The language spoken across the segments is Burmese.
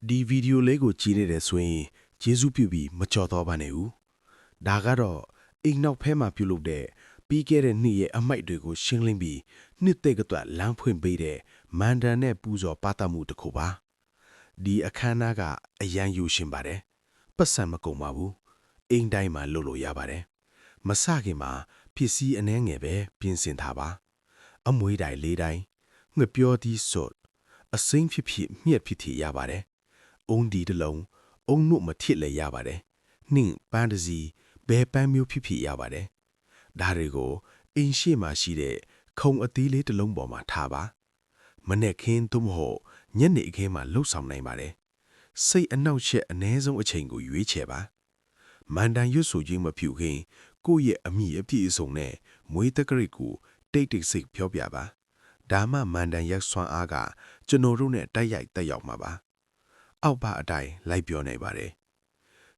ဒီဗီဒီယိုလေးကိုကြည့်နေတဲ့ဆိုရင်ကျေးဇူးပြုပြီးမကြော်တော့ပါနဲ့ဦးဒါကတော့အိမ်နောက်ဖဲမှာပြုလုပ်တဲ့ပြီးခဲ့တဲ့နှစ်ရဲ့အမိုက်တွေကိုရှင်းလင်းပြီးနှစ်သိက်ကအတွက်လမ်းဖွင့်ပေးတဲ့မန်ဒန်နဲ့ပူဇော်ပါတမှုတစ်ခုပါဒီအခမ်းအနားကအရန်ယူရှင်ပါတယ်ပတ်စံမကုန်ပါဘူးအိမ်တိုင်းမှာလုပ်လို့ရပါတယ်မစခင်မှာဖြစ်စည်းအနှဲငယ်ပဲပြင်ဆင်ထားပါအမွေးတိုင်လေးတိုင်းငှက်ပြောသီးစွတ်အစိမ့်ဖြစ်မြက်ဖြစ်ရပါတယ်အုံးဒီတလုံးအုံးနုမထစ်လည်းရပါတယ်နှင့်ပန်းတစီဘဲပန်းမျိုးဖြစ်ရပါတယ်ဒါတွေကိုအင်းရှိမှရှိတဲ့ခုံအသီးလေးတစ်လုံးပေါ်မှာထားပါမနဲ့ခင်းသို့မဟုတ်ညနေခင်းမှာလှုပ်ဆောင်နိုင်ပါတယ်စိတ်အနှောက်အယှက်အ ਨੇ ဆုံးအချိန်ကိုရွေးချယ်ပါမန်တန်ရွတ်ဆိုခြင်းမဖြူခင်ကိုယ့်ရဲ့အမိအပြည့်အစုံနဲ့မွေးတက္ကရိတ်ကိုတိတ်တိတ်စိတ်ပြောပြပါဒါမှမန်တန်ရက်ဆွမ်းအားကကျွန်တော်တို့နဲ့တိုက်ရိုက်တက်ရောက်မှာပါအောက်ပါအတိုင်းလိုက်ပြောနိုင်ပါတယ်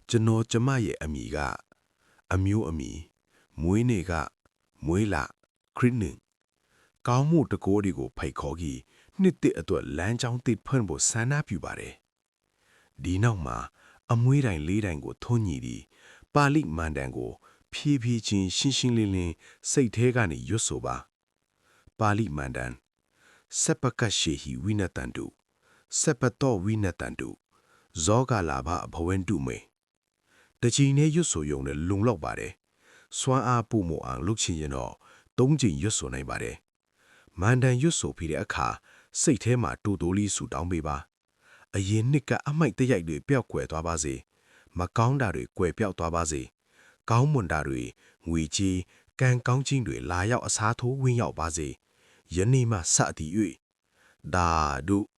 ကျွန်တော်ကျမရဲ့အမိကအမျိုးအမိမွေးနေ့ကမွေးလခရစ်နင်ကောင်းမှုတကိုးတွေကိုဖိတ်ခေါ်ပြီးနှစ်တစ်အတွက်လမ်းကြောင်းတစ်ဖွင့်ဖို့ဆန္ဒပြုပါတယ်ဒီနောက်မှာအမွေးတိုင်လေးတိုင်ကိုထုံးညီပြီးပါဠိမန်တန်ကိုဖြည်းဖြည်းချင်းရှင်းရှင်းလင်းလင်းစိတ်ထဲကနေရွတ်ဆိုပါပါဠိမန်တန်စပကရှေဟီဝိနတန်တုစပတောဝိနတန်တုဇောကလာဘဘဝန္တုမေတကြီးနဲ့ရွတ်ဆိုရုံနဲ့လုံလောက်ပါတယ်စွမ်းအားပို့မို့အောင်လုပ်ချင်ရင်တော့၃ချိန်ရွတ်ဆိုနိုင်ပါတယ်မန်တန်ရွတ်ဆိုပြီးတဲ့အခါစိတ်ထဲမှာတူတူလေးဆူတောင်းပေးပါအရင်နှစ်ကအမိုက်တရိုက်တွေပျောက်ကွယ်သွားပါစေမကောင်းတာတွေကွယ်ပြောက်သွားပါစေကောင်းမွန်တာတွေငွေကြေးကံကောင်းခြင်းတွေလာရောက်အစားထိုးဝင်းရောက်ပါစေယနေ့မှစသည်၍ဒါတို့